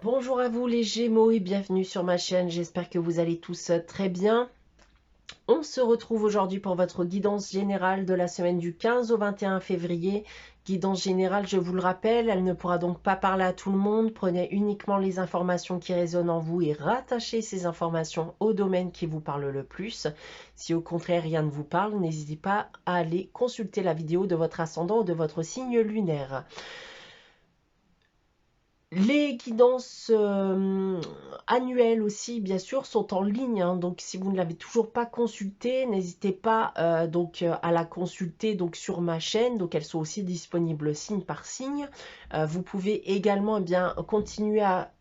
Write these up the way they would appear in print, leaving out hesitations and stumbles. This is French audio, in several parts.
Bonjour à vous les Gémeaux et bienvenue sur ma chaîne, j'espère que vous allez tous très bien. On se retrouve aujourd'hui pour votre guidance générale de la semaine du 15 au 21 février. Guidance générale, je vous le rappelle, elle ne pourra donc pas parler à tout le monde. Prenez uniquement les informations qui résonnent en vous et rattachez ces informations au domaine qui vous parle le plus. Si au contraire rien ne vous parle, n'hésitez pas à aller consulter la vidéo de votre ascendant ou de votre signe lunaire. Les guidances annuelles aussi, bien sûr, sont en ligne. Donc, si vous ne l'avez toujours pas consultée, n'hésitez pas à la consulter sur ma chaîne. Donc, elles sont aussi disponibles signe par signe. Vous pouvez également continuer à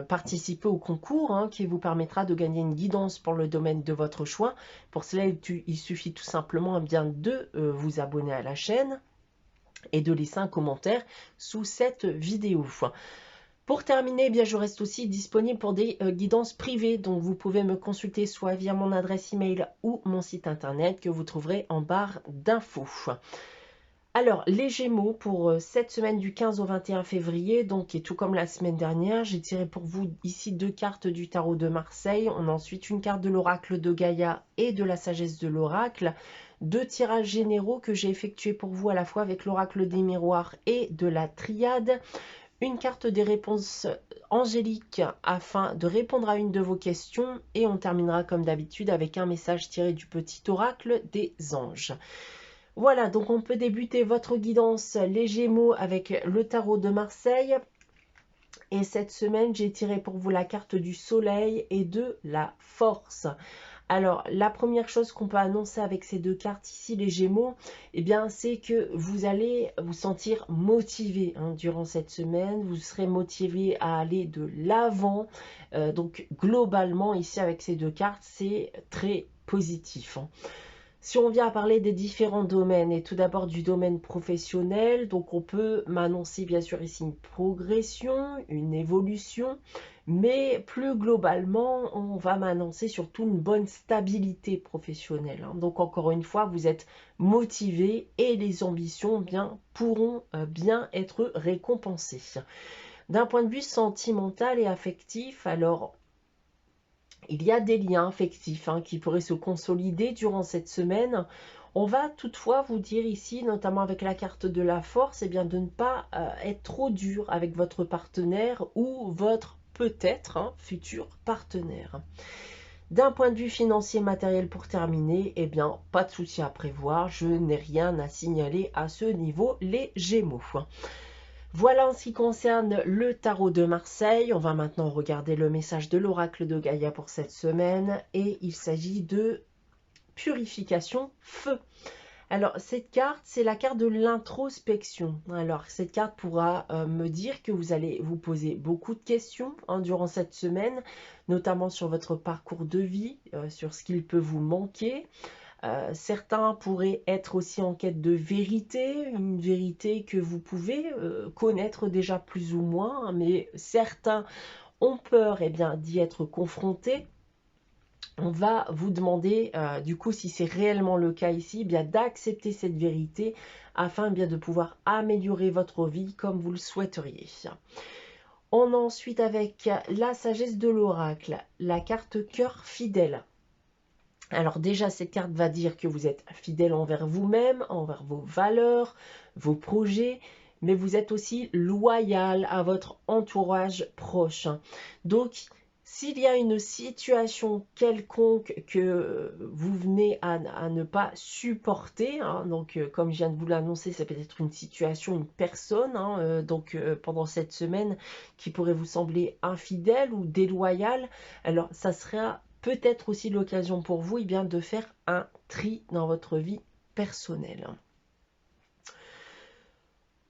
participer au concours qui vous permettra de gagner une guidance pour le domaine de votre choix. Pour cela, il suffit tout simplement de vous abonner à la chaîne et de laisser un commentaire sous cette vidéo. Pour terminer, je reste aussi disponible pour des guidances privées, donc vous pouvez me consulter soit via mon adresse email ou mon site internet que vous trouverez en barre d'infos. Alors, les Gémeaux, pour cette semaine du 15 au 21 février, et tout comme la semaine dernière, j'ai tiré pour vous ici 2 cartes du tarot de Marseille. On a ensuite une carte de l'oracle de Gaïa et de la sagesse de l'oracle. 2 tirages généraux que j'ai effectués pour vous à la fois avec l'oracle des miroirs et de la triade. Une carte des réponses angéliques afin de répondre à une de vos questions et on terminera comme d'habitude avec un message tiré du petit oracle des anges. Voilà, donc on peut débuter votre guidance les Gémeaux avec le tarot de Marseille. Et cette semaine, j'ai tiré pour vous la carte du soleil et de la force. Alors, la première chose qu'on peut annoncer avec ces 2 cartes ici, les Gémeaux, c'est que vous allez vous sentir motivé durant cette semaine. Vous serez motivé à aller de l'avant. Donc, globalement, ici, avec ces 2 cartes, c'est très positif. Si on vient à parler des différents domaines, et tout d'abord du domaine professionnel, donc on peut m'annoncer bien sûr ici une progression, une évolution, mais plus globalement, on va m'annoncer surtout une bonne stabilité professionnelle. Donc encore une fois, vous êtes motivé et les ambitions pourront bien être récompensées. D'un point de vue sentimental et affectif, alors il y a des liens affectifs qui pourraient se consolider durant cette semaine. On va toutefois vous dire ici, notamment avec la carte de la force, de ne pas être trop dur avec votre partenaire ou votre peut-être futur partenaire. D'un point de vue financier matériel pour terminer, pas de souci à prévoir, je n'ai rien à signaler à ce niveau, les Gémeaux. Voilà en ce qui concerne le tarot de Marseille. On va maintenant regarder le message de l'oracle de Gaïa pour cette semaine. Et il s'agit de purification feu. Alors, cette carte, c'est la carte de l'introspection. Alors, cette carte pourra me dire que vous allez vous poser beaucoup de questions durant cette semaine, notamment sur votre parcours de vie, sur ce qu'il peut vous manquer. Certains pourraient être aussi en quête de vérité, une vérité que vous pouvez connaître déjà plus ou moins, mais certains ont peur d'y être confrontés. On va vous demander, du coup, si c'est réellement le cas ici, d'accepter cette vérité afin de pouvoir améliorer votre vie comme vous le souhaiteriez. On a ensuite avec la sagesse de l'oracle, la carte cœur fidèle. Alors déjà, cette carte va dire que vous êtes fidèle envers vous-même, envers vos valeurs, vos projets, mais vous êtes aussi loyal à votre entourage proche. Donc, s'il y a une situation quelconque que vous venez à ne pas supporter, comme je viens de vous l'annoncer, ça peut être une situation, une personne, pendant cette semaine qui pourrait vous sembler infidèle ou déloyale, alors ça sera peut-être aussi l'occasion pour vous de faire un tri dans votre vie personnelle.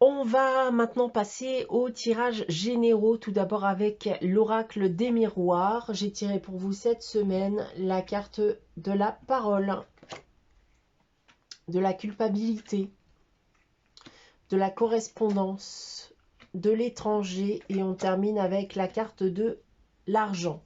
On va maintenant passer aux tirages généraux, tout d'abord avec l'oracle des miroirs. J'ai tiré pour vous cette semaine la carte de la parole, de la culpabilité, de la correspondance, de l'étranger et on termine avec la carte de l'argent.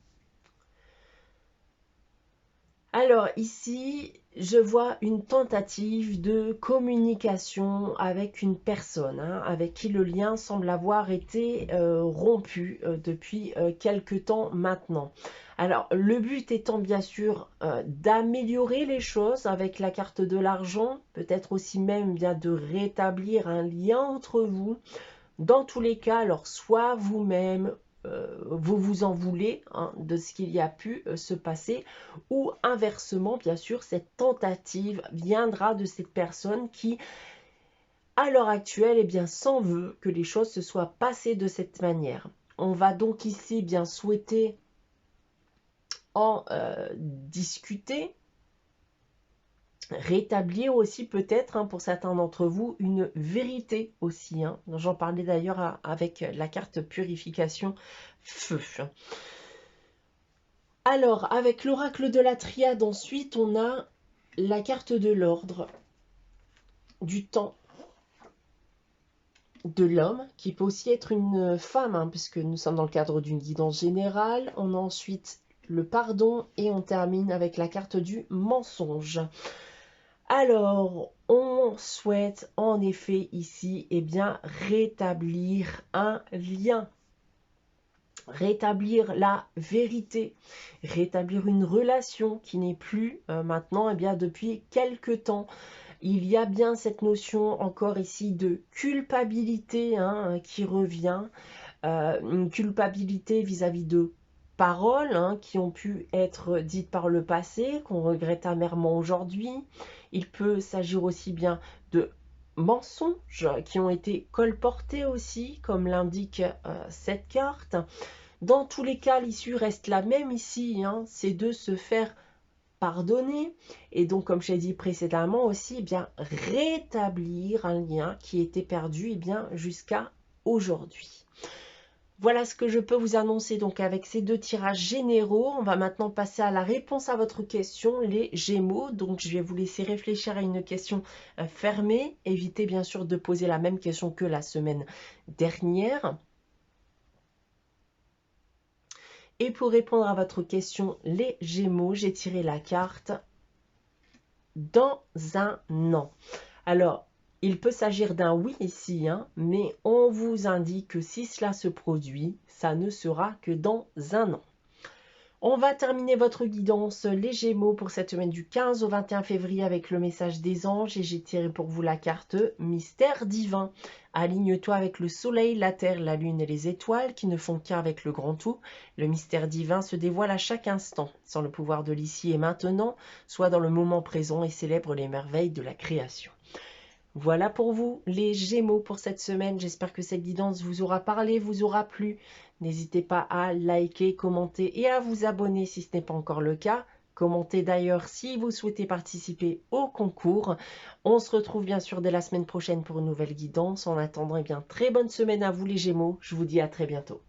Alors ici, je vois une tentative de communication avec une personne avec qui le lien semble avoir été rompu depuis quelque temps maintenant. Alors le but étant bien sûr d'améliorer les choses avec la carte de l'argent, peut-être aussi même bien de rétablir un lien entre vous. Dans tous les cas, alors soit vous-même, vous vous en voulez de ce qu'il y a pu se passer, ou inversement, bien sûr, cette tentative viendra de cette personne qui, à l'heure actuelle, eh bien, s'en veut que les choses se soient passées de cette manière. On va donc ici bien souhaiter en discuter, rétablir aussi peut-être pour certains d'entre vous une vérité aussi. J'en parlais d'ailleurs avec la carte purification feu. Alors avec l'oracle de la triade ensuite on a la carte de l'ordre, du temps, de l'homme, qui peut aussi être une femme puisque nous sommes dans le cadre d'une guidance générale. On a ensuite le pardon et on termine avec la carte du mensonge. Alors, on souhaite en effet ici, eh bien, rétablir un lien, rétablir la vérité, rétablir une relation qui n'est plus maintenant, eh bien, depuis quelque temps. Il y a bien cette notion encore ici de culpabilité qui revient, une culpabilité vis-à-vis de paroles qui ont pu être dites par le passé, qu'on regrette amèrement aujourd'hui. Il peut s'agir aussi bien de mensonges qui ont été colportés aussi, comme l'indique cette carte. Dans tous les cas, l'issue reste la même ici, c'est de se faire pardonner et donc, comme j'ai dit précédemment aussi, eh bien rétablir un lien qui était perdu jusqu'à aujourd'hui. Voilà ce que je peux vous annoncer donc avec ces deux tirages généraux. On va maintenant passer à la réponse à votre question, les Gémeaux. Donc je vais vous laisser réfléchir à une question fermée. Évitez bien sûr de poser la même question que la semaine dernière. Et pour répondre à votre question, les Gémeaux, j'ai tiré la carte dans un an. Alors, il peut s'agir d'un oui ici, mais on vous indique que si cela se produit, ça ne sera que dans un an. On va terminer votre guidance les Gémeaux pour cette semaine du 15 au 21 février avec le message des anges et j'ai tiré pour vous la carte Mystère divin. Aligne-toi avec le soleil, la terre, la lune et les étoiles qui ne font qu'un avec le grand tout. Le mystère divin se dévoile à chaque instant, sans le pouvoir de l'ici et maintenant, soit dans le moment présent et célèbre les merveilles de la création. Voilà pour vous les Gémeaux pour cette semaine. J'espère que cette guidance vous aura parlé, vous aura plu. N'hésitez pas à liker, commenter et à vous abonner si ce n'est pas encore le cas. Commentez d'ailleurs si vous souhaitez participer au concours. On se retrouve bien sûr dès la semaine prochaine pour une nouvelle guidance. En attendant, très bonne semaine à vous les Gémeaux. Je vous dis à très bientôt.